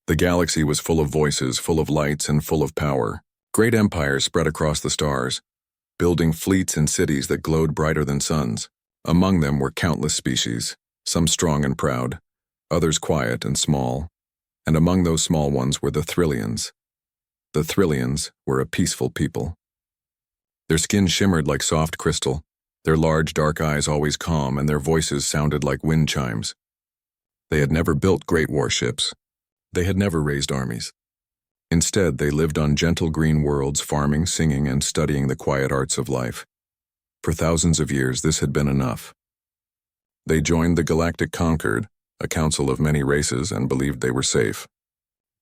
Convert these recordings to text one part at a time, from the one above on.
The galaxy was full of voices, full of lights, and full of power. Great empires spread across the stars, building fleets and cities that glowed brighter than suns. Among them were countless species, some strong and proud, others quiet and small, and among those small ones were the Thrillians. The Thrillians were a peaceful people. Their skin shimmered like soft crystal, their large dark eyes always calm, and their voices sounded like wind chimes. They had never built great warships. They had never raised armies. Instead, they lived on gentle green worlds, farming, singing, and studying the quiet arts of life. For thousands of years, this had been enough. They joined the Galactic Concord, a council of many races, and believed they were safe.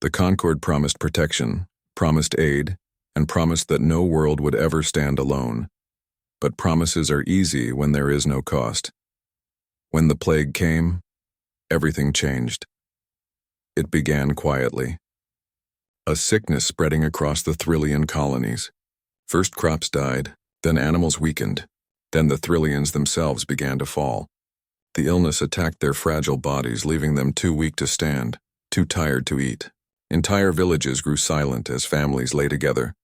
The Concord promised protection, promised aid, and promised that no world would ever stand alone. But promises are easy when there is no cost. When the plague came, everything changed. It began quietly. A sickness spreading across the Thrillian colonies. First crops died, then animals weakened, then the Thrillians themselves began to fall. The illness attacked their fragile bodies, leaving them too weak to stand, too tired to eat. Entire villages grew silent as families lay together,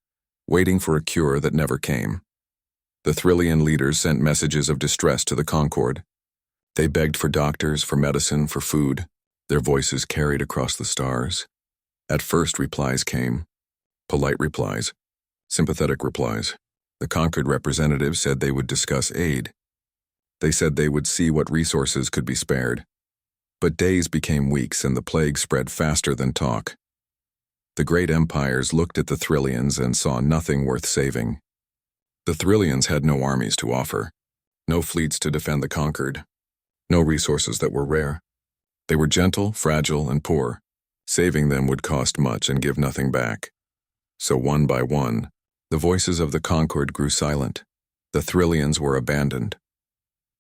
waiting for a cure that never came. The Thrillian leaders sent messages of distress to the Concord. They begged for doctors, for medicine, for food. Their voices carried across the stars. At first, replies came. Polite replies. Sympathetic replies. The Concord representatives said they would discuss aid. They said they would see what resources could be spared. But days became weeks, and the plague spread faster than talk. The great empires looked at the Thrillians and saw nothing worth saving. The Thrillians had no armies to offer, no fleets to defend the Concord, no resources that were rare. They were gentle, fragile, and poor. Saving them would cost much and give nothing back. So one by one, the voices of the Concord grew silent. The Thrillians were abandoned.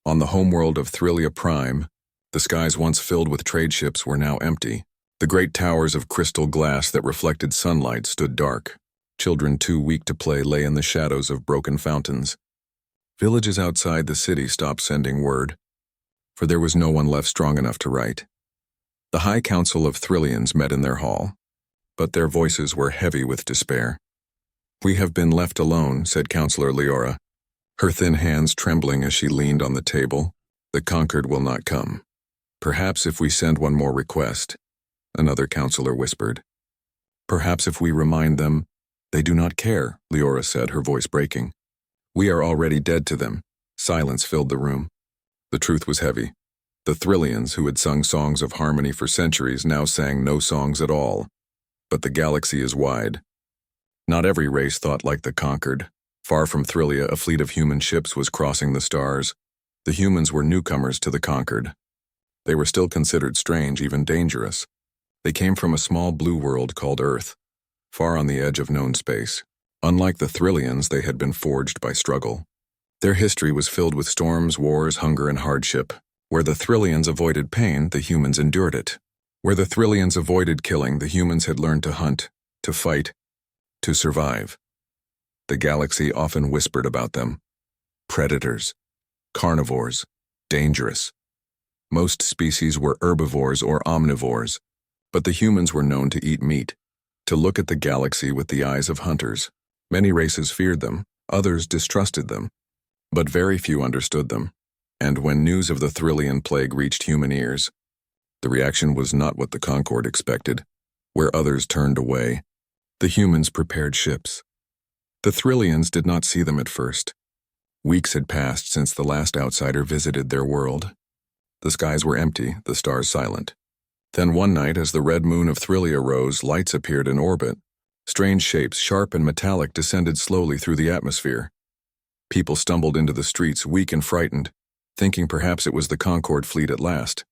On the homeworld of SCIFI-Prime, the skies once filled with trade ships were now empty. The great towers of crystal glass that reflected sunlight stood dark. Children too weak to play lay in the shadows of broken fountains. Villages outside the city stopped sending word, for there was no one left strong enough to write. The High Council of Thrillians met in their hall, but their voices were heavy with despair. "We have been left alone," said Counselor Leora, her thin hands trembling as she leaned on the table. "The Concord will not come. Perhaps if we send one more request," another counselor whispered. "Perhaps if we remind them." "They do not care," Leora said, her voice breaking. "We are already dead to them." Silence filled the room. The truth was heavy. The Thrillians, who had sung songs of harmony for centuries, now sang no songs at all. But the galaxy is wide. Not every race thought like the Concord. Far from Thrillia, a fleet of human ships was crossing the stars. The humans were newcomers to the Concord. They were still considered strange, even dangerous. They came from a small blue world called Earth, far on the edge of known space. Unlike the Thrillians, they had been forged by struggle. Their history was filled with storms, wars, hunger, and hardship. Where the Thrillians avoided pain, the humans endured it. Where the Thrillians avoided killing, the humans had learned to hunt, to fight, to survive. The galaxy often whispered about them. Predators, carnivores, dangerous. Most species were herbivores or omnivores, but the humans were known to eat meat, to look at the galaxy with the eyes of hunters. Many races feared them, others distrusted them, but very few understood them. And when news of the Thrillian plague reached human ears, the reaction was not what the Concord expected. Where others turned away, the humans prepared ships. The Thrillians did not see them at first. Weeks had passed since the last outsider visited their world. The skies were empty, the stars silent. Then one night, as the red moon of Thrillia rose, lights appeared in orbit. Strange shapes, sharp and metallic, descended slowly through the atmosphere. People stumbled into the streets, weak and frightened, thinking perhaps it was the Concord fleet at last.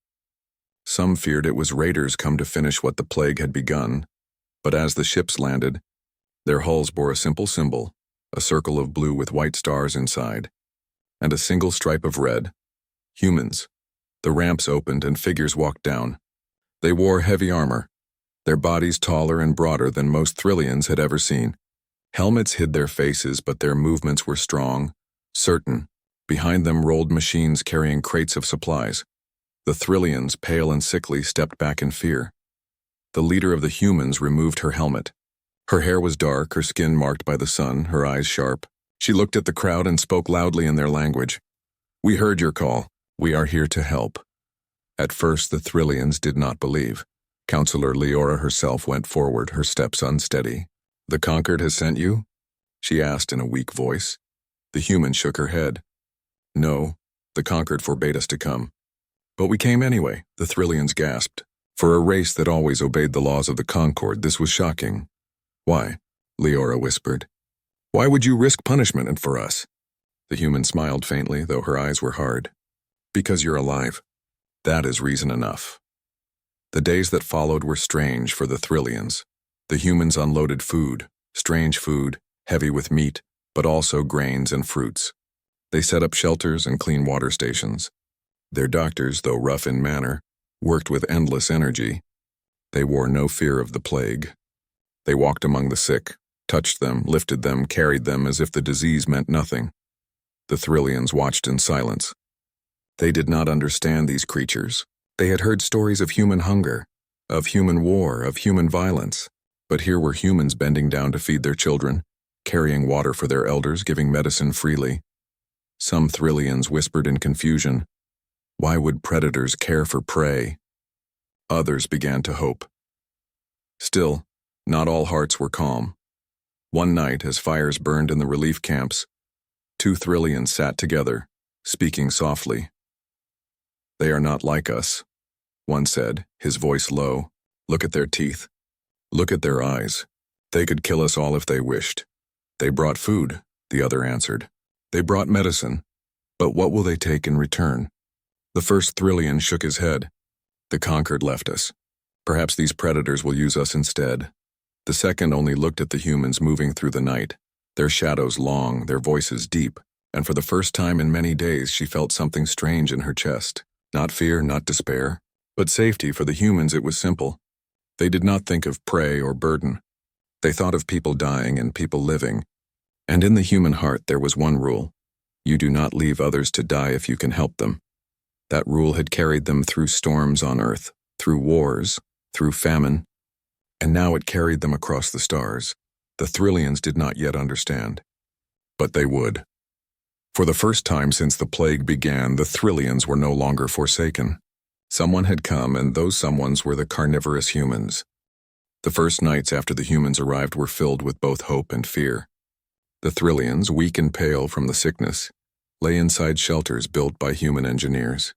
Some feared it was raiders come to finish what the plague had begun, but as the ships landed, their hulls bore a simple symbol, a circle of blue with white stars inside, and a single stripe of red. Humans. The ramps opened and figures walked down. They wore heavy armor, their bodies taller and broader than most Thrillians had ever seen. Helmets hid their faces, but their movements were strong, certain. Behind them rolled machines carrying crates of supplies. The Thrillians, pale and sickly, stepped back in fear. The leader of the humans removed her helmet. Her hair was dark, her skin marked by the sun, her eyes sharp. She looked at the crowd and spoke loudly in their language. "We heard your call. We are here to help." At first, the Thrillians did not believe. Counselor Leora herself went forward, her steps unsteady. "The Conquered has sent you?" she asked in a weak voice. The human shook her head. "No, the Conquered forbade us to come." "But we came anyway," the Thrillians gasped. For a race that always obeyed the laws of the Concord, this was shocking. "Why?" Leora whispered. "Why would you risk punishment and for us?" The human smiled faintly, though her eyes were hard. "Because you're alive. That is reason enough." The days that followed were strange for the Thrillians. The humans unloaded food, strange food, heavy with meat, but also grains and fruits. They set up shelters and clean water stations. Their doctors, though rough in manner, worked with endless energy. They wore no fear of the plague. They walked among the sick, touched them, lifted them, carried them as if the disease meant nothing. The Thrillians watched in silence. They did not understand these creatures. They had heard stories of human hunger, of human war, of human violence. But here were humans bending down to feed their children, carrying water for their elders, giving medicine freely. Some Thrillians whispered in confusion, "Why would predators care for prey?" Others began to hope. Still, not all hearts were calm. One night, as fires burned in the relief camps, two Thrillians sat together, speaking softly. "They are not like us," one said, his voice low. "Look at their teeth. Look at their eyes. They could kill us all if they wished." "They brought food," the other answered. "They brought medicine. But what will they take in return?" The first Thrillian shook his head. "The Conquered left us. Perhaps these predators will use us instead." The second only looked at the humans moving through the night, their shadows long, their voices deep, and for the first time in many days she felt something strange in her chest. Not fear, not despair, but safety. For the humans it was simple. They did not think of prey or burden. They thought of people dying and people living. And in the human heart there was one rule: you do not leave others to die if you can help them. That rule had carried them through storms on Earth, through wars, through famine, and now it carried them across the stars. The Thrillians did not yet understand. But they would. For the first time since the plague began, the Thrillians were no longer forsaken. Someone had come, and those someones were the carnivorous humans. The first nights after the humans arrived were filled with both hope and fear. The Thrillians, weak and pale from the sickness, lay inside shelters built by human engineers.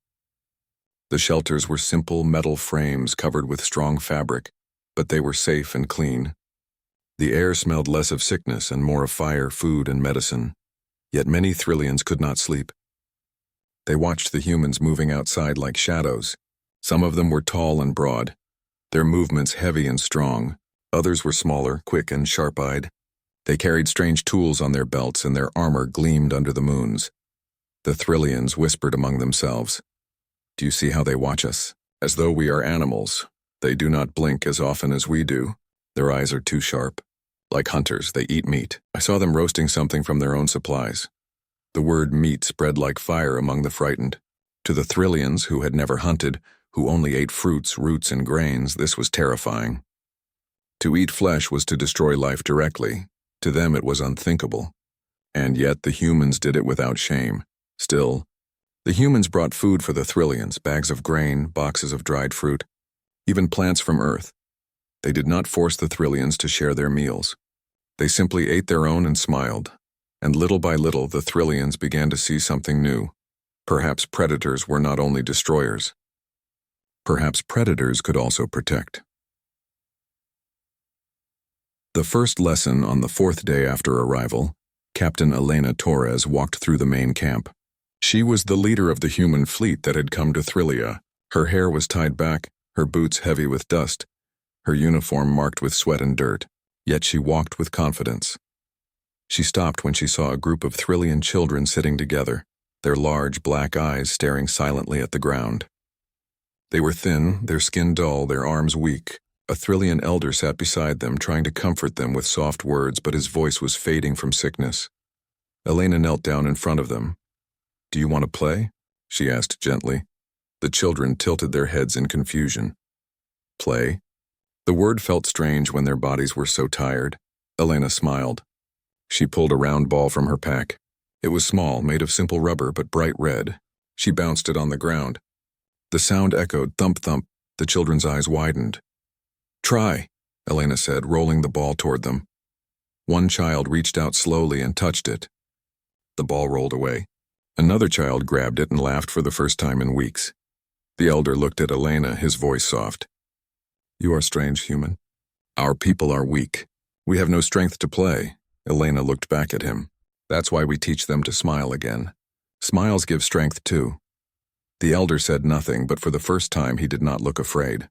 The shelters were simple metal frames covered with strong fabric, but they were safe and clean. The air smelled less of sickness and more of fire, food, and medicine. Yet many Thrillians could not sleep. They watched the humans moving outside like shadows. Some of them were tall and broad, their movements heavy and strong. Others were smaller, quick, and sharp-eyed. They carried strange tools on their belts, and their armor gleamed under the moons. The Thrillians whispered among themselves, "Do you see how they watch us? As though we are animals. They do not blink as often as we do. Their eyes are too sharp. Like hunters, they eat meat. I saw them roasting something from their own supplies." The word meat spread like fire among the frightened. To the Thrillians, who had never hunted, who only ate fruits, roots, and grains, this was terrifying. To eat flesh was to destroy life directly. To them it was unthinkable. And yet the humans did it without shame. Still, the humans brought food for the Thrillians, bags of grain, boxes of dried fruit, even plants from Earth. They did not force the Thrillians to share their meals. They simply ate their own and smiled. And little by little, the Thrillians began to see something new. Perhaps predators were not only destroyers. Perhaps predators could also protect. The first lesson on the fourth day after arrival, Captain Elena Torres walked through the main camp. She was the leader of the human fleet that had come to Thrillia. Her hair was tied back, her boots heavy with dust, her uniform marked with sweat and dirt, yet she walked with confidence. She stopped when she saw a group of Thrillian children sitting together, their large black eyes staring silently at the ground. They were thin, their skin dull, their arms weak. A Thrillian elder sat beside them, trying to comfort them with soft words, but his voice was fading from sickness. Elena knelt down in front of them. "Do you want to play?" she asked gently. The children tilted their heads in confusion. "Play?" The word felt strange when their bodies were so tired. Elena smiled. She pulled a round ball from her pack. It was small, made of simple rubber, but bright red. She bounced it on the ground. The sound echoed, thump thump. The children's eyes widened. "Try," Elena said, rolling the ball toward them. One child reached out slowly and touched it. The ball rolled away. Another child grabbed it and laughed for the first time in weeks. The elder looked at Elena, his voice soft. "You are strange, human. Our people are weak. We have no strength to play." Elena looked back at him. "That's why we teach them to smile again. Smiles give strength too." The elder said nothing, but for the first time he did not look afraid.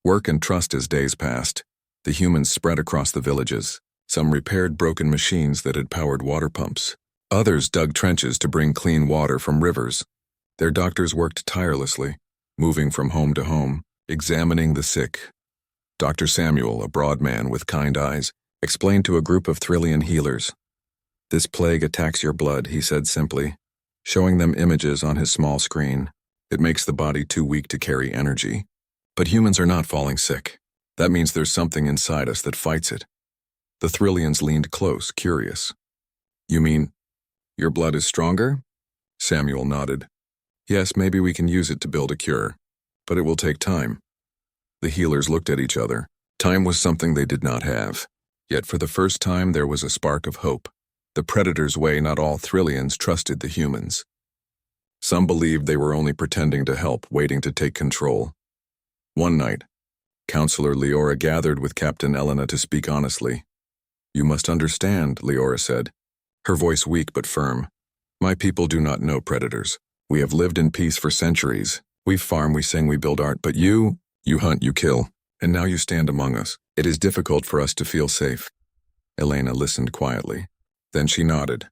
Work and trust as days passed. The humans spread across the villages. Some repaired broken machines that had powered water pumps. Others dug trenches to bring clean water from rivers. Their doctors worked tirelessly, moving from home to home, examining the sick. Dr. Samuel, a broad man with kind eyes, explained to a group of Thrillian healers. "This plague attacks your blood," he said simply, showing them images on his small screen. "It makes the body too weak to carry energy. But humans are not falling sick. That means there's something inside us that fights it." The Thrillians leaned close, curious. "You mean, your blood is stronger?" Samuel nodded. "Yes, maybe we can use it to build a cure. But it will take time." The healers looked at each other. Time was something they did not have. Yet for the first time there was a spark of hope. The Predator's way, not all Thrillians trusted the humans. Some believed they were only pretending to help, waiting to take control. One night, Counselor Leora gathered with Captain Elena to speak honestly. "You must understand," Leora said, her voice weak but firm. "My people do not know predators. We have lived in peace for centuries. We farm, we sing, we build art, but you hunt, you kill, and now you stand among us. It is difficult for us to feel safe." Elena listened quietly. Then she nodded.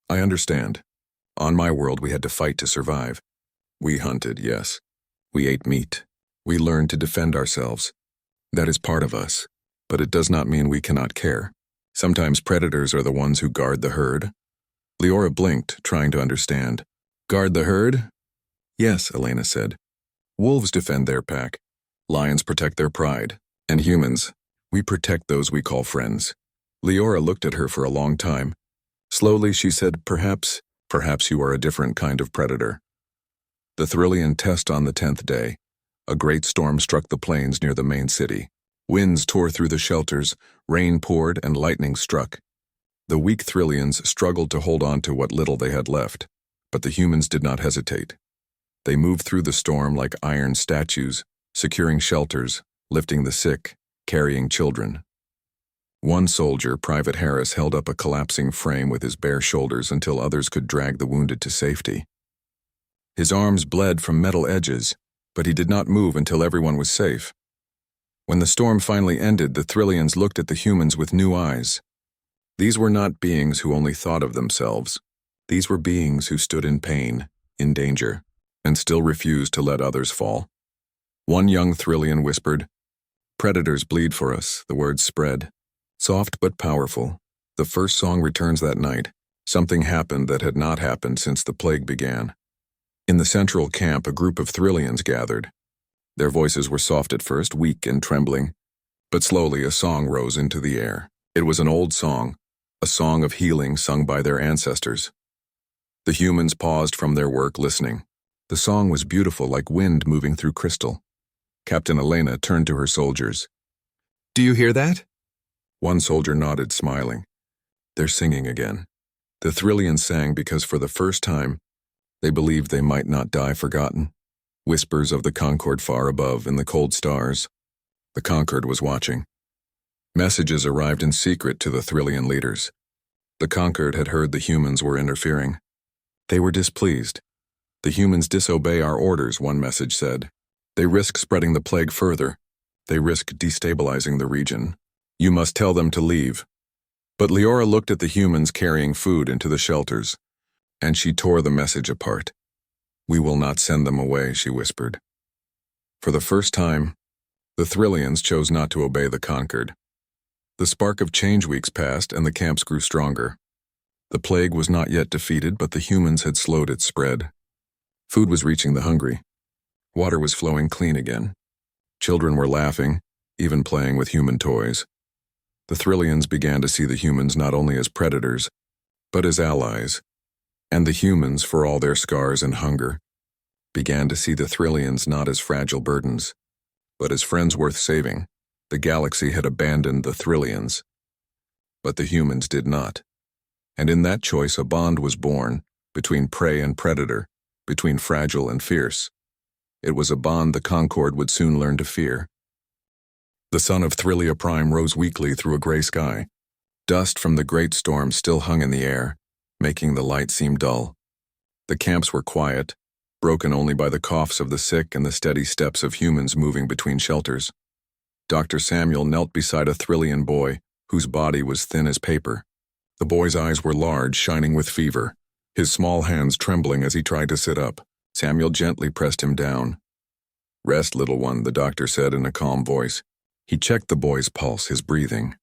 "I understand. On my world we had to fight to survive. We hunted, yes. We ate meat. We learned to defend ourselves. That is part of us, but it does not mean we cannot care. Sometimes predators are the ones who guard the herd." Leora blinked, trying to understand. "Guard the herd?" "Yes," Elena said. "Wolves defend their pack. Lions protect their pride. And humans, we protect those we call friends." Leora looked at her for a long time. Slowly she said, Perhaps you are a different kind of predator." The Thrillian test on the 10th day. A great storm struck the plains near the main city. Winds tore through the shelters, rain poured, and lightning struck. The weak Thrillians struggled to hold on to what little they had left, but the humans did not hesitate. They moved through the storm like iron statues, securing shelters, lifting the sick, carrying children. One soldier, Private Harris, held up a collapsing frame with his bare shoulders until others could drag the wounded to safety. His arms bled from metal edges, but he did not move until everyone was safe. When the storm finally ended, the Thrillians looked at the humans with new eyes. These were not beings who only thought of themselves. These were beings who stood in pain, in danger, and still refused to let others fall. One young Thrillian whispered, "Predators bleed for us," the words spread. Soft but powerful, the first song returns that night. Something happened that had not happened since the plague began. In the central camp, a group of Thrillians gathered. Their voices were soft at first, weak and trembling, but slowly a song rose into the air. It was an old song, a song of healing sung by their ancestors. The humans paused from their work, listening. The song was beautiful, like wind moving through crystal. Captain Elena turned to her soldiers. "Do you hear that?" One soldier nodded, smiling. "They're singing again." The Thrillians sang because for the first time, they believed they might not die forgotten. Whispers of the Concord far above in the cold stars. The Concord was watching. Messages arrived in secret to the Thrillian leaders. The Concord had heard the humans were interfering. They were displeased. "The humans disobey our orders," one message said. "They risk spreading the plague further. They risk destabilizing the region. You must tell them to leave." But Leora looked at the humans carrying food into the shelters, and she tore the message apart. "We will not send them away," she whispered. For the first time, the Thrillians chose not to obey the Concord. The spark of change weeks passed, and the camps grew stronger. The plague was not yet defeated, but the humans had slowed its spread. Food was reaching the hungry. Water was flowing clean again. Children were laughing, even playing with human toys. The Thrillians began to see the humans not only as predators, but as allies, and the humans, for all their scars and hunger, began to see the Thrillians not as fragile burdens, but as friends worth saving. The galaxy had abandoned the Thrillians, but the humans did not. And in that choice a bond was born, between prey and predator, between fragile and fierce. It was a bond the Concord would soon learn to fear. The sun of Prime rose weakly through a gray sky. Dust from the great storm still hung in the air, making the light seem dull. The camps were quiet, broken only by the coughs of the sick and the steady steps of humans moving between shelters. Dr. Samuel knelt beside a Thrillian boy, whose body was thin as paper. The boy's eyes were large, shining with fever, his small hands trembling as he tried to sit up. Samuel gently pressed him down. "Rest, little one," the doctor said in a calm voice. He checked the boy's pulse, his breathing,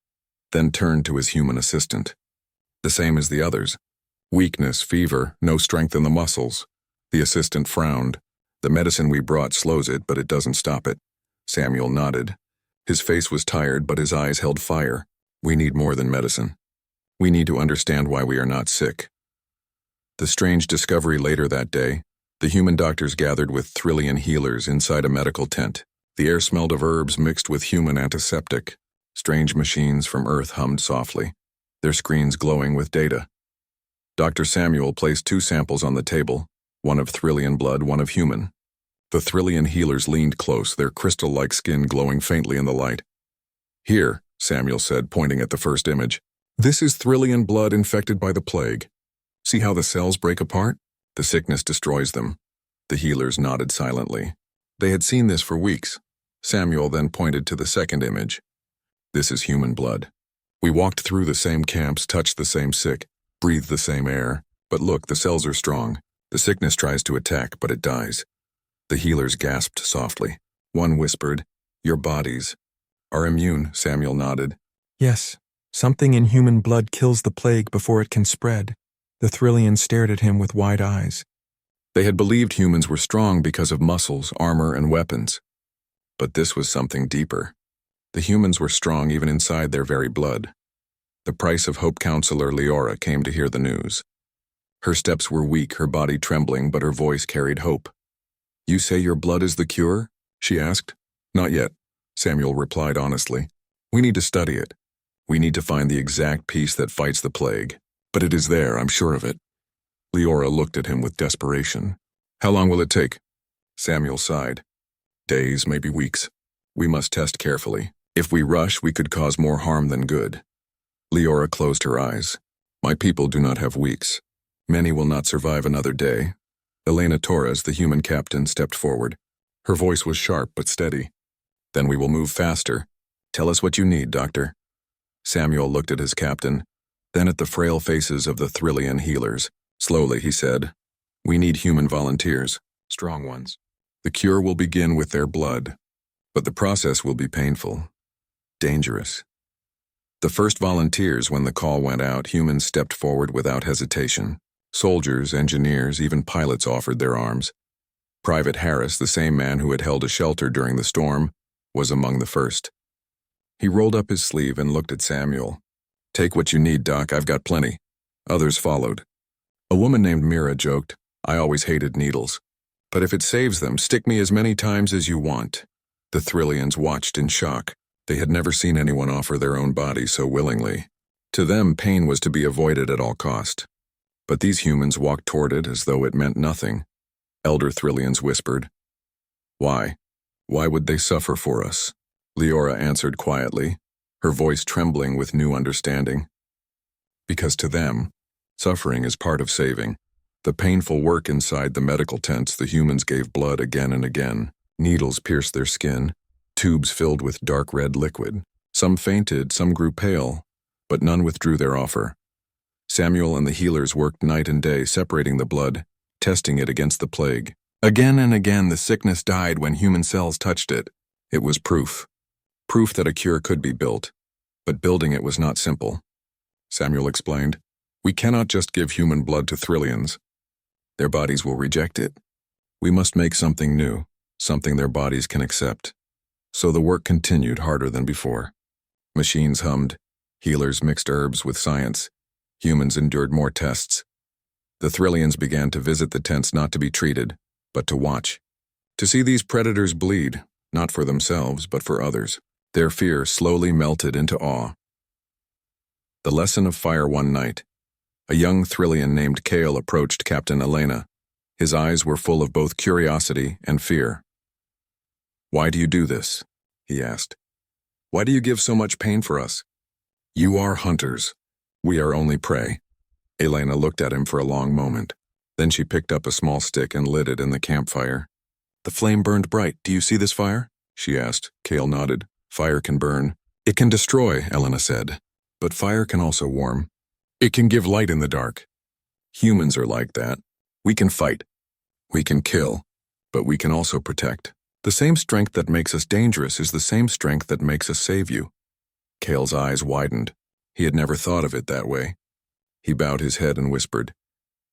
then turned to his human assistant. The same as the others. Weakness, fever, no strength in the muscles. The assistant frowned. "The medicine we brought slows it, but it doesn't stop it." Samuel nodded. His face was tired, but his eyes held fire. "We need more than medicine. We need to understand why we are not sick." The strange discovery later that day, the human doctors gathered with Thrillian healers inside a medical tent. The air smelled of herbs mixed with human antiseptic. Strange machines from Earth hummed softly, their screens glowing with data. Dr. Samuel placed 2 samples on the table, one of Thrillian blood, one of human. The Thrillian healers leaned close, their crystal-like skin glowing faintly in the light. "Here," Samuel said, pointing at the first image. "This is Thrillian blood infected by the plague. See how the cells break apart? The sickness destroys them." The healers nodded silently. They had seen this for weeks. Samuel then pointed to the second image. "This is human blood. We walked through the same camps, touched the same sick, breathed the same air. But look, the cells are strong. The sickness tries to attack, but it dies." The healers gasped softly. One whispered, "Your bodies are immune," Samuel nodded. "Yes, something in human blood kills the plague before it can spread." The Thrillians stared at him with wide eyes. They had believed humans were strong because of muscles, armor, and weapons. But this was something deeper. The humans were strong even inside their very blood. The Price of Hope counselor Leora came to hear the news. Her steps were weak, her body trembling, but her voice carried hope. "You say your blood is the cure?" she asked. "Not yet," Samuel replied honestly. "We need to study it. We need to find the exact piece that fights the plague. But it is there, I'm sure of it." Leora looked at him with desperation. "How long will it take?" Samuel sighed. "Days, maybe weeks. We must test carefully. If we rush, we could cause more harm than good." Leora closed her eyes. "My people do not have weeks. Many will not survive another day." Elena Torres, the human captain, stepped forward. Her voice was sharp but steady. "Then we will move faster. Tell us what you need, Doctor." Samuel looked at his captain, then at the frail faces of the Thrillian healers. Slowly, he said, "We need human volunteers, strong ones. The cure will begin with their blood, but the process will be painful, dangerous." The first volunteers, when the call went out, humans stepped forward without hesitation. Soldiers, engineers, even pilots offered their arms. Private Harris, the same man who had held a shelter during the storm, was among the first. He rolled up his sleeve and looked at Samuel. "Take what you need, Doc, I've got plenty." Others followed. A woman named Mira joked, "I always hated needles. But if it saves them, stick me as many times as you want." The Thrillians watched in shock. They had never seen anyone offer their own body so willingly. To them, pain was to be avoided at all cost. But these humans walked toward it as though it meant nothing. Elder Thrillians whispered, "Why? Why would they suffer for us?" Leora answered quietly, her voice trembling with new understanding. "Because to them, suffering is part of saving. The painful work inside the medical tents, the humans gave blood again and again. Needles pierced their skin, tubes filled with dark red liquid. Some fainted, some grew pale, but none withdrew their offer. Samuel and the healers worked night and day, separating the blood, testing it against the plague. Again and again, the sickness died when human cells touched it. It was proof. Proof that a cure could be built. But building it was not simple. Samuel explained, "We cannot just give human blood to Thrillians. Their bodies will reject it. We must make something new, something their bodies can accept. So the work continued harder than before. Machines hummed, healers mixed herbs with science, humans endured more tests. The Thrillians began to visit the tents not to be treated, but to watch. To see these predators bleed, not for themselves, but for others. Their fear slowly melted into awe. The lesson of fire one night. A young Thrillian named Kale approached Captain Elena. His eyes were full of both curiosity and fear. "Why do you do this?" he asked. "Why do you give so much pain for us? You are hunters. We are only prey." Elena looked at him for a long moment. Then she picked up a small stick and lit it in the campfire. "The flame burned bright. Do you see this fire?" she asked. Kale nodded. "Fire can burn. It can destroy," Elena said. "But fire can also warm. It can give light in the dark. Humans are like that. We can fight. We can kill. But we can also protect. The same strength that makes us dangerous is the same strength that makes us save you." Kale's eyes widened. He had never thought of it that way. He bowed his head and whispered,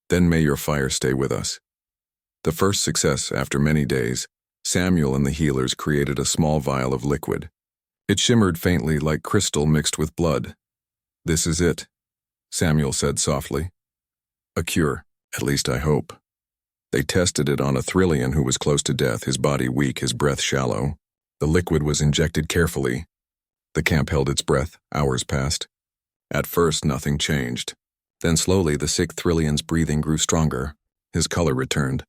"Then may your fire stay with us." The first success after many days, Samuel and the healers created a small vial of liquid. It shimmered faintly like crystal mixed with blood. "This is it," Samuel said softly. "A cure, at least I hope." They tested it on a Thrillian who was close to death, his body weak, his breath shallow. The liquid was injected carefully. The camp held its breath. Hours passed. At first, nothing changed. Then slowly, the sick Thrillian's breathing grew stronger. His color returned.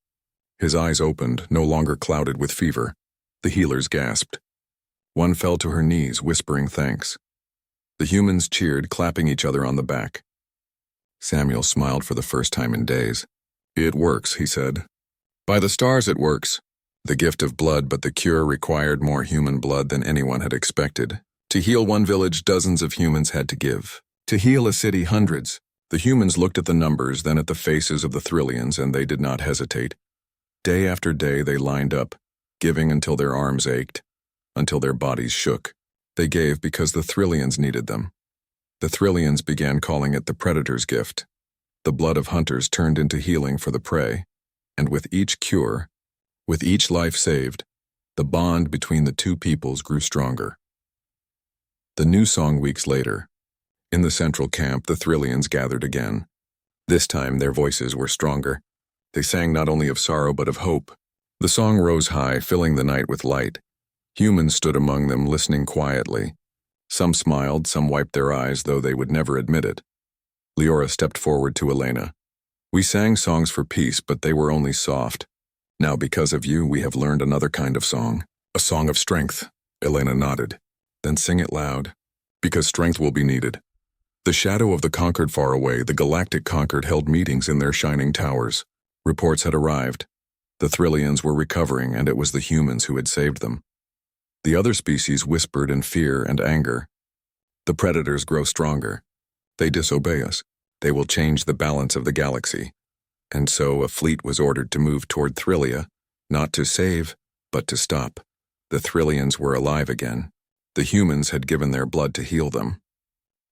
His eyes opened, no longer clouded with fever. The healers gasped. One fell to her knees, whispering thanks. The humans cheered, clapping each other on the back. Samuel smiled for the first time in days. "It works," he said. "By the stars, it works. The gift of blood, but the cure required more human blood than anyone had expected. To heal one village, dozens of humans had to give. To heal a city, hundreds." The humans looked at the numbers, then at the faces of the Thrillians, and they did not hesitate. Day after day they lined up, giving until their arms ached, until their bodies shook. They gave because the Thrillians needed them. The Thrillians began calling it the Predator's gift. The blood of hunters turned into healing for the prey, and with each cure, with each life saved, the bond between the two peoples grew stronger. The new song weeks later. In the central camp, the Thrillians gathered again. This time their voices were stronger. They sang not only of sorrow but of hope. The song rose high, filling the night with light. Humans stood among them, listening quietly. Some smiled, some wiped their eyes, though they would never admit it. Leora stepped forward to Elena. "We sang songs for peace, but they were only soft. Now, because of you, we have learned another kind of song. A song of strength." Elena nodded. "Then sing it loud, because strength will be needed." The shadow of the conquered far away, the galactic conquered held meetings in their shining towers. Reports had arrived. The Thrillians were recovering, and it was the humans who had saved them. The other species whispered in fear and anger. "The predators grow stronger. They disobey us. They will change the balance of the galaxy." And so a fleet was ordered to move toward Thrillia, not to save, but to stop. The Thrillians were alive again. The humans had given their blood to heal them.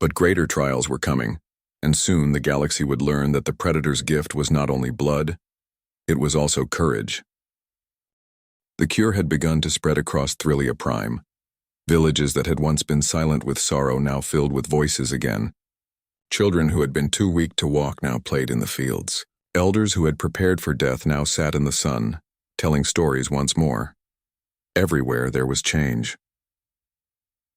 But greater trials were coming, and soon the galaxy would learn that the Predator's gift was not only blood, it was also courage. The cure had begun to spread across Thrillia Prime. Villages that had once been silent with sorrow now filled with voices again. Children who had been too weak to walk now played in the fields. Elders who had prepared for death now sat in the sun, telling stories once more. Everywhere there was change.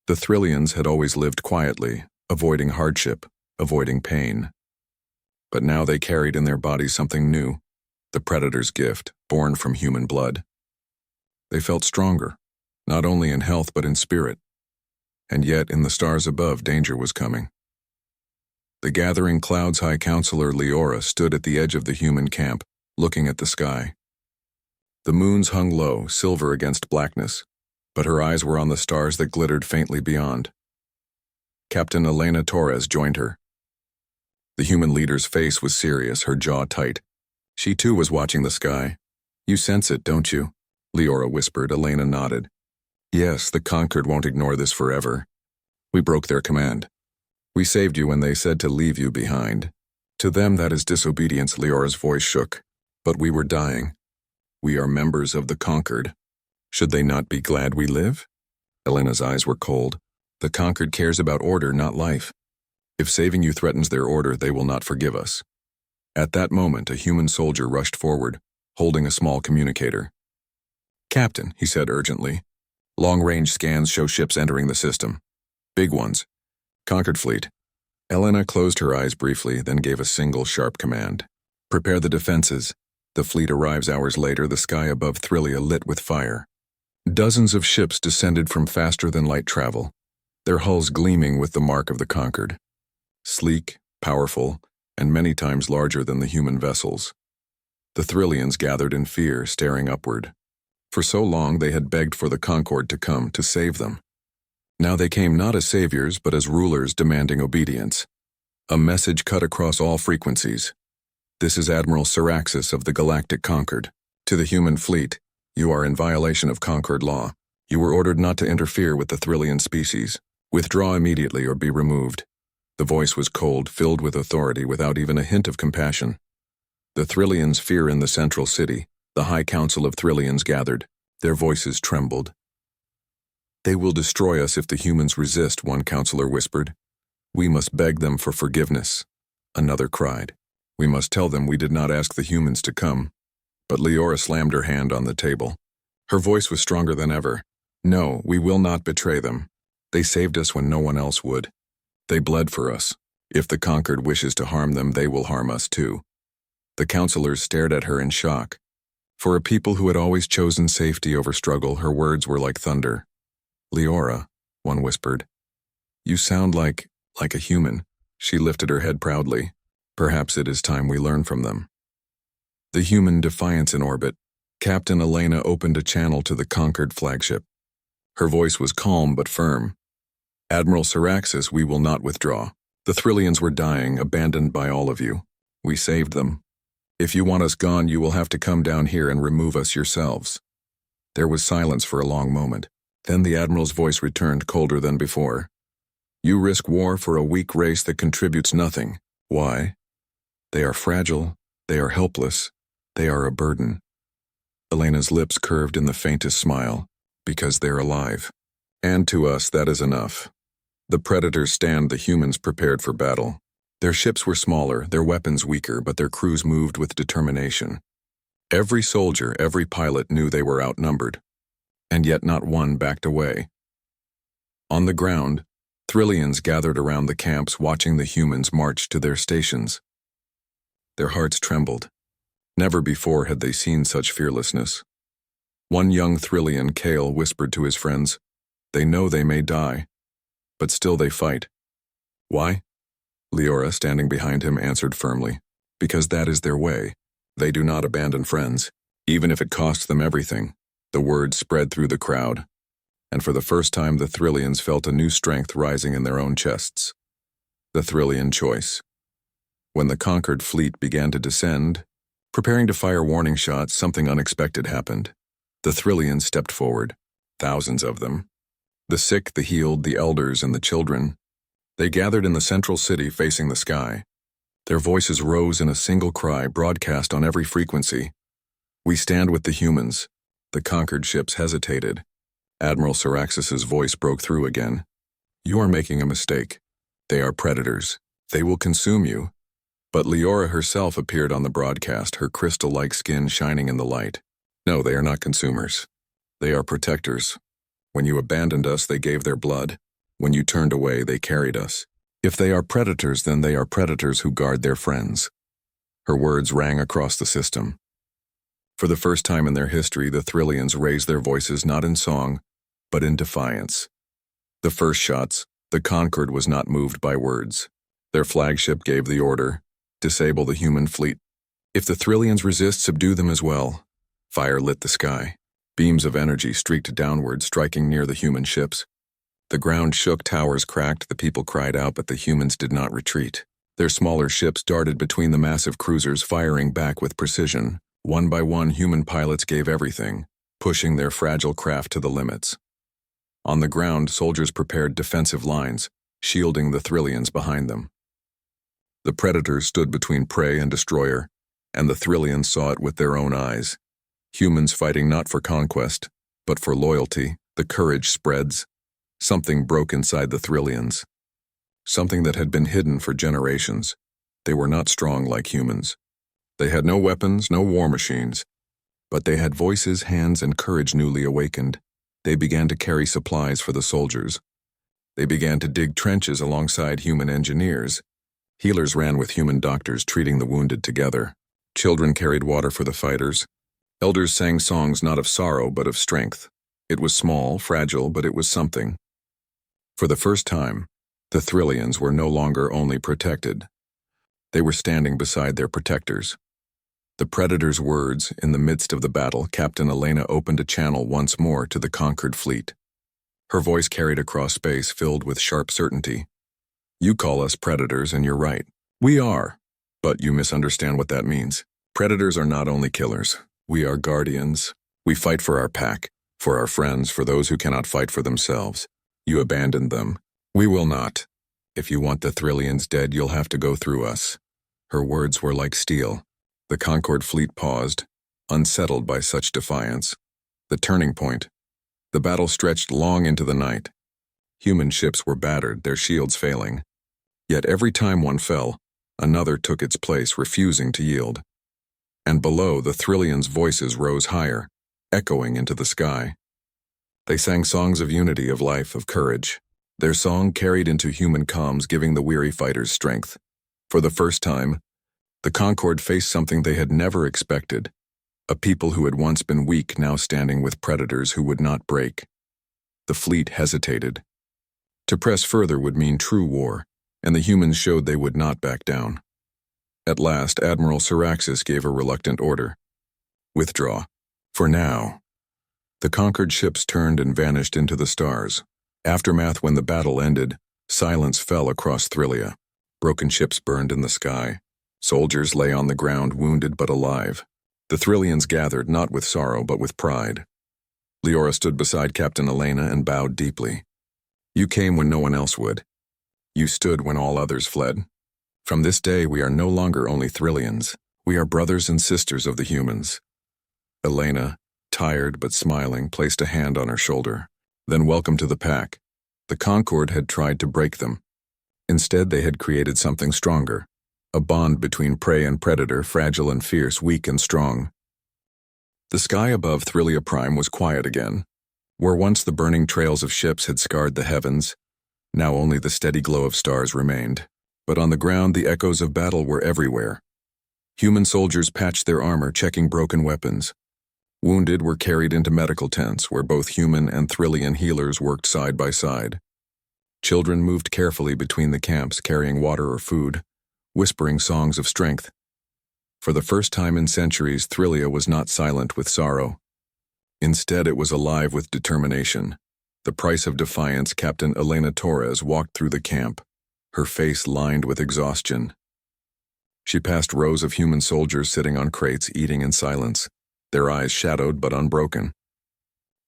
The Thrillians had always lived quietly, avoiding hardship, avoiding pain. But now they carried in their bodies something new, the Predator's gift, born from human blood. They felt stronger, not only in health but in spirit. And yet, in the stars above, danger was coming. The gathering clouds High Counselor Leora stood at the edge of the human camp, looking at the sky. The moons hung low, silver against blackness, but her eyes were on the stars that glittered faintly beyond. Captain Elena Torres joined her. The human leader's face was serious, her jaw tight. She too was watching the sky. "You sense it, don't you?" Leora whispered. Elena nodded. "Yes, the conquered won't ignore this forever. We broke their command. We saved you when they said to leave you behind. To them that is disobedience." Leora's voice shook. "But we were dying. We are members of the conquered. Should they not be glad we live?" Elena's eyes were cold. The Conquered cares about order, not life. If saving you threatens their order, they will not forgive us. At that moment, a human soldier rushed forward, holding a small communicator. Captain, he said urgently. Long-range scans show ships entering the system. Big ones. Conquered fleet. Elena closed her eyes briefly, then gave a single sharp command. Prepare the defenses. The fleet arrives hours later, the sky above Thrillia lit with fire. Dozens of ships descended from faster-than-light travel, their hulls gleaming with the mark of the Conquered. Sleek, powerful, and many times larger than the human vessels. The Thrillians gathered in fear, staring upward. For so long they had begged for the Concord to come to save them. Now they came not as saviors, but as rulers demanding obedience. A message cut across all frequencies. This is Admiral Saraxis of the Galactic Concord. To the human fleet, you are in violation of Concord law. You were ordered not to interfere with the Thrillian species. Withdraw immediately or be removed. The voice was cold, filled with authority, without even a hint of compassion. The Thrillians fear in the central city. The High Council of Thrillians gathered. Their voices trembled. They will destroy us if the humans resist, one counselor whispered. We must beg them for forgiveness. Another cried. We must tell them we did not ask the humans to come. But Leora slammed her hand on the table. Her voice was stronger than ever. No, we will not betray them. They saved us when no one else would. They bled for us. If the Conquered wishes to harm them, they will harm us too. The counselors stared at her in shock. For a people who had always chosen safety over struggle, her words were like thunder. Leora, one whispered. You sound like a human. She lifted her head proudly. Perhaps it is time we learn from them. The human Defiance in orbit. Captain Elena opened a channel to the Conquered flagship. Her voice was calm but firm. Admiral Saraxis, we will not withdraw. The Thrillians were dying, abandoned by all of you. We saved them. If you want us gone, you will have to come down here and remove us yourselves. There was silence for a long moment. Then the Admiral's voice returned, colder than before. You risk war for a weak race that contributes nothing. Why? They are fragile. They are helpless. They are a burden. Elena's lips curved in the faintest smile. Because they're alive. And to us, that is enough. The predators stand, the humans prepared for battle. Their ships were smaller, their weapons weaker, but their crews moved with determination. Every soldier, every pilot knew they were outnumbered. And yet not one backed away. On the ground, Thrillians gathered around the camps, watching the humans march to their stations. Their hearts trembled. Never before had they seen such fearlessness. One young Thrillian, Kale, whispered to his friends, They know they may die, but still they fight. Why? Leora, standing behind him, answered firmly, Because that is their way. They do not abandon friends, even if it costs them everything. The word spread through the crowd, and for the first time the Thrillians felt a new strength rising in their own chests. The Thrillian choice. When the Conquered fleet began to descend, preparing to fire warning shots, something unexpected happened. The Thrillians stepped forward, thousands of them. The sick, the healed, the elders, and the children. They gathered in the central city facing the sky. Their voices rose in a single cry, broadcast on every frequency. We stand with the humans. The Conquered ships hesitated. Admiral Saraxis's voice broke through again. You are making a mistake. They are predators. They will consume you. But Leora herself appeared on the broadcast, her crystal-like skin shining in the light. No, they are not consumers. They are protectors. When you abandoned us, they gave their blood. When you turned away, they carried us. If they are predators, then they are predators who guard their friends. Her words rang across the system. For the first time in their history, the Thrillians raised their voices not in song, but in defiance. The first shots, the Conquered was not moved by words. Their flagship gave the order, disable the human fleet. If the Thrillians resist, subdue them as well. Fire lit the sky. Beams of energy streaked downward, striking near the human ships. The ground shook, towers cracked, the people cried out, but the humans did not retreat. Their smaller ships darted between the massive cruisers, firing back with precision. One by one, human pilots gave everything, pushing their fragile craft to the limits. On the ground, soldiers prepared defensive lines, shielding the Thrillians behind them. The predators stood between prey and destroyer, and the Thrillians saw it with their own eyes. Humans fighting not for conquest, but for loyalty. The courage spreads, Something broke inside the Thrillians. Something that had been hidden for generations. They were not strong like humans. They had no weapons, no war machines. But they had voices, hands, and courage newly awakened. They began to carry supplies for the soldiers. They began to dig trenches alongside human engineers. Healers ran with human doctors, treating the wounded together. Children carried water for the fighters. Elders sang songs not of sorrow but of strength. It was small, fragile, but it was something. For the first time, the Thrillians were no longer only protected. They were standing beside their protectors. The Predator's words, in the midst of the battle, Captain Elena opened a channel once more to the conquered fleet. Her voice carried across space, filled with sharp certainty. You call us predators, and you're right. We are. But you misunderstand what that means. Predators are not only killers. We are guardians. We fight for our pack, for our friends, for those who cannot fight for themselves. You abandoned them. We will not. If you want the Thrillians dead, you'll have to go through us. Her words were like steel. The Concord fleet paused, unsettled by such defiance. The turning point. The battle stretched long into the night. Human ships were battered, their shields failing. Yet every time one fell, another took its place, refusing to yield. And below, the Thrillians' voices rose higher, echoing into the sky. They sang songs of unity, of life, of courage. Their song carried into human comms, giving the weary fighters strength. For the first time, the Concord faced something they had never expected. A people who had once been weak, now standing with predators who would not break. The fleet hesitated. To press further would mean true war, and the humans showed they would not back down. At last, Admiral Syraxis gave a reluctant order. Withdraw. For now. The conquered ships turned and vanished into the stars. Aftermath. When the battle ended, silence fell across Thrillia. Broken ships burned in the sky. Soldiers lay on the ground, wounded but alive. The Thrillians gathered, not with sorrow but with pride. Leora stood beside Captain Elena and bowed deeply. You came when no one else would. You stood when all others fled. From this day, we are no longer only Thrillians. We are brothers and sisters of the humans. Elena, tired but smiling, placed a hand on her shoulder. Then welcome to the pack. The Concord had tried to break them. Instead, they had created something stronger. A bond between prey and predator, fragile and fierce, weak and strong. The sky above Thrillia Prime was quiet again. Where once the burning trails of ships had scarred the heavens, now only the steady glow of stars remained. But on the ground, the echoes of battle were everywhere. Human soldiers patched their armor, checking broken weapons. Wounded were carried into medical tents, where both human and Thrillian healers worked side by side. Children moved carefully between the camps, carrying water or food, whispering songs of strength. For the first time in centuries, Thrillia was not silent with sorrow. Instead, it was alive with determination. The price of defiance. Captain Elena Torres walked through the camp, her face lined with exhaustion. She passed rows of human soldiers sitting on crates, eating in silence, their eyes shadowed but unbroken.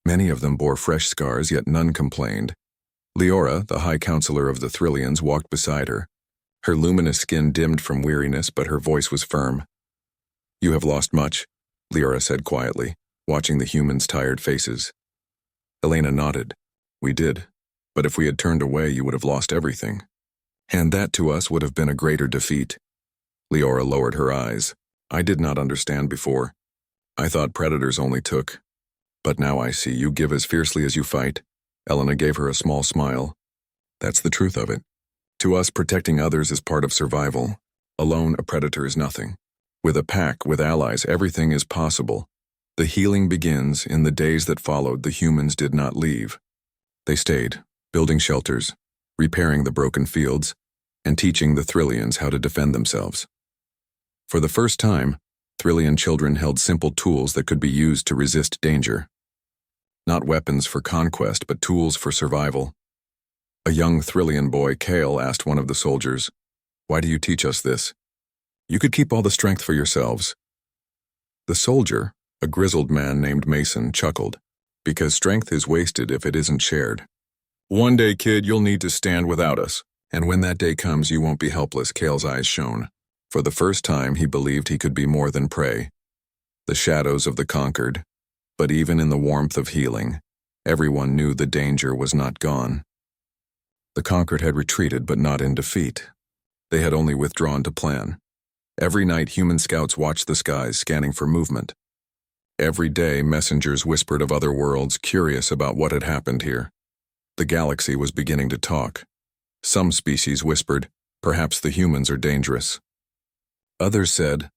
Many of them bore fresh scars, yet none complained. Leora, the High Counselor of the Thrillians, walked beside her. Her luminous skin dimmed from weariness, but her voice was firm. You have lost much, Leora said quietly, watching the humans' tired faces. Elena nodded. We did, but if we had turned away, you would have lost everything. And that to us would have been a greater defeat. Leora lowered her eyes. I did not understand before. I thought predators only took. But now I see you give as fiercely as you fight. Elena gave her a small smile. That's the truth of it. To us, protecting others is part of survival. Alone, a predator is nothing. With a pack, with allies, everything is possible. The healing begins. In the days that followed, the humans did not leave. They stayed, building shelters, repairing the broken fields, and teaching the Thrillians how to defend themselves. For the first time, Thrillian children held simple tools that could be used to resist danger. Not weapons for conquest, but tools for survival. A young Thrillian boy, Kale, asked one of the soldiers, "Why do you teach us this? You could keep all the strength for yourselves." The soldier, a grizzled man named Mason, chuckled, "Because strength is wasted if it isn't shared. One day, kid, you'll need to stand without us. And when that day comes, you won't be helpless." Kale's eyes shone. For the first time, he believed he could be more than prey. The shadows of the conquered, but even in the warmth of healing, Everyone knew the danger was not gone. The conquered had retreated, but not in defeat. They had only withdrawn to plan. Every night, human scouts watched the skies, scanning for movement. Every day, messengers whispered of other worlds, curious about what had happened here. The galaxy was beginning to talk. Some species whispered, "Perhaps the humans are dangerous." Others said,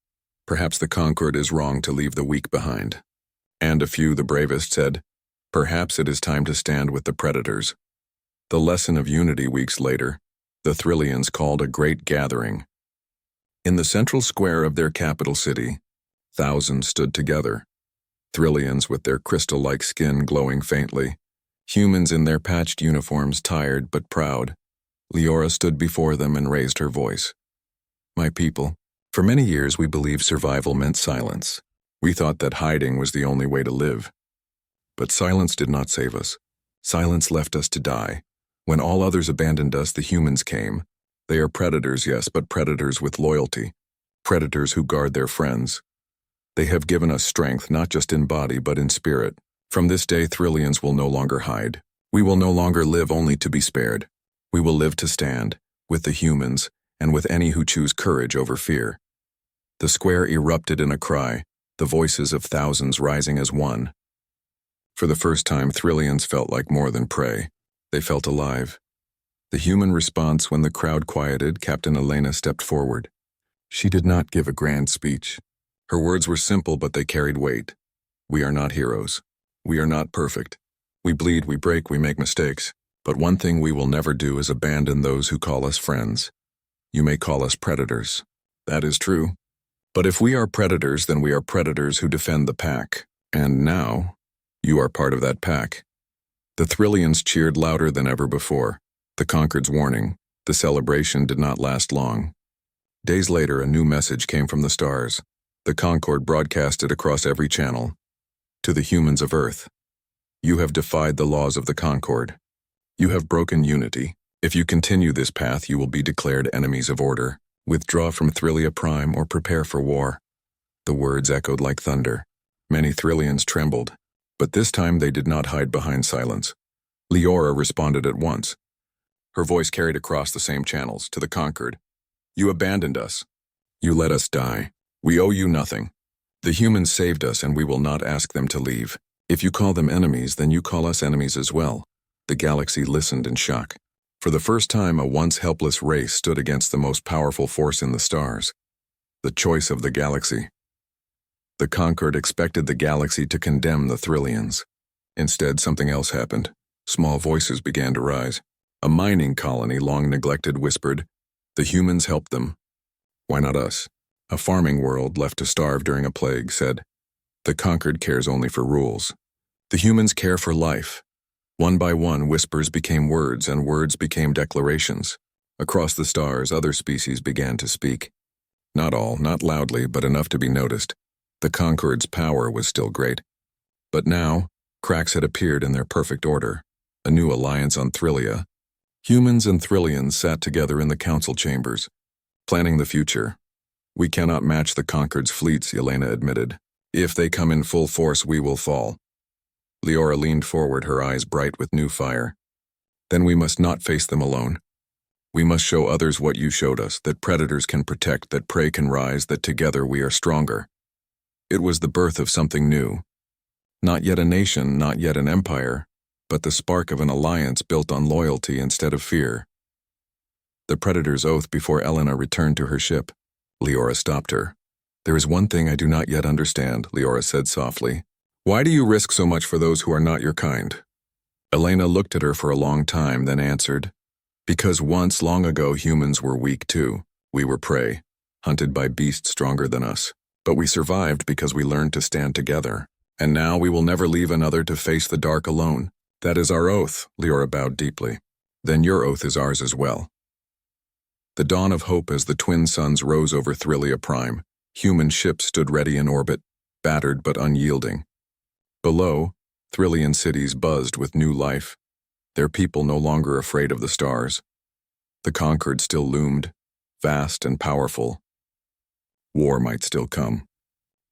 "Perhaps the conquered is wrong to leave the weak behind." And a few, the bravest, said, "Perhaps it is time to stand with the predators." The lesson of unity weeks later, the Thrillians called a great gathering. In the central square of their capital city, thousands stood together. Thrillians with their crystal-like skin glowing faintly, humans in their patched uniforms tired but proud. Leora stood before them and raised her voice. "My people, for many years we believed survival meant silence. We thought that hiding was the only way to live. But silence did not save us. Silence left us to die. When all others abandoned us, the humans came. They are predators, yes, but predators with loyalty. Predators who guard their friends. They have given us strength, not just in body, but in spirit. From this day, Thrillians will no longer hide. We will no longer live only to be spared. We will live to stand, with the humans, and with any who choose courage over fear." The square erupted in a cry, the voices of thousands rising as one. For the first time, Thrillians felt like more than prey. They felt alive. The human response when the crowd quieted, Captain Elena stepped forward. She did not give a grand speech. Her words were simple, but they carried weight. "We are not heroes. We are not perfect. We bleed, we break, we make mistakes. But one thing we will never do is abandon those who call us friends. You may call us predators. That is true. But if we are predators, then we are predators who defend the pack. And now, you are part of that pack." The Thrillians cheered louder than ever before. The Conquered's warning. The celebration did not last long. Days later, a new message came from the stars. The Concord broadcasted across every channel. "To the humans of Earth, you have defied the laws of the Concord. You have broken unity. If you continue this path, you will be declared enemies of order. Withdraw from SCIFI-Prime or prepare for war." The words echoed like thunder. Many Thrillians trembled, but this time they did not hide behind silence. Leora responded at once. Her voice carried across the same channels. "To the Conquered, you abandoned us. You let us die. We owe you nothing. The humans saved us, and we will not ask them to leave. If you call them enemies, then you call us enemies as well." The galaxy listened in shock. For the first time, a once helpless race stood against the most powerful force in the stars. The choice of the galaxy. The Conquered expected the galaxy to condemn the Thrillians. Instead, something else happened. Small voices began to rise. A mining colony, long neglected, whispered, "The humans helped them. Why not us?" A farming world, left to starve during a plague, said, "The Conquered cares only for rules. The humans care for life." One by one, whispers became words, and words became declarations. Across the stars, other species began to speak. Not all, not loudly, but enough to be noticed. The Conquered's power was still great. But now, cracks had appeared in their perfect order. A new alliance on Thrillia. Humans and Thrillians sat together in the council chambers, planning the future. "We cannot match the Conquered's fleets," Yelena admitted. "If they come in full force, we will fall." Leora leaned forward, her eyes bright with new fire. "Then we must not face them alone. We must show others what you showed us, that predators can protect, that prey can rise, that together we are stronger." It was the birth of something new. Not yet a nation, not yet an empire, but the spark of an alliance built on loyalty instead of fear. The Predator's oath before Elena returned to her ship. Leora stopped her. "There is one thing I do not yet understand," Leora said softly. "Why do you risk so much for those who are not your kind?" Elena looked at her for a long time, then answered, "Because once, long ago, humans were weak too. We were prey, hunted by beasts stronger than us. But we survived because we learned to stand together. And now we will never leave another to face the dark alone. That is our oath," Leora bowed deeply. "Then your oath is ours as well." The dawn of hope as the twin suns rose over SCIFI-Prime. Human ships stood ready in orbit, battered but unyielding. Below, Thrillian cities buzzed with new life, their people no longer afraid of the stars. The Conquered still loomed, vast and powerful. War might still come.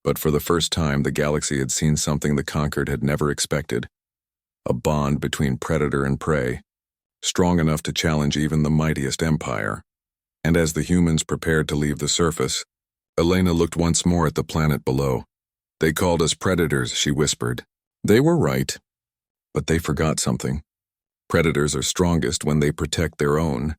But for the first time, the galaxy had seen something the Conquered had never expected. a bond between predator and prey, strong enough to challenge even the mightiest empire. And as the humans prepared to leave the surface, Elena looked once more at the planet below. "They called us predators," she whispered. They were right, but they forgot something. Predators are strongest when they protect their own,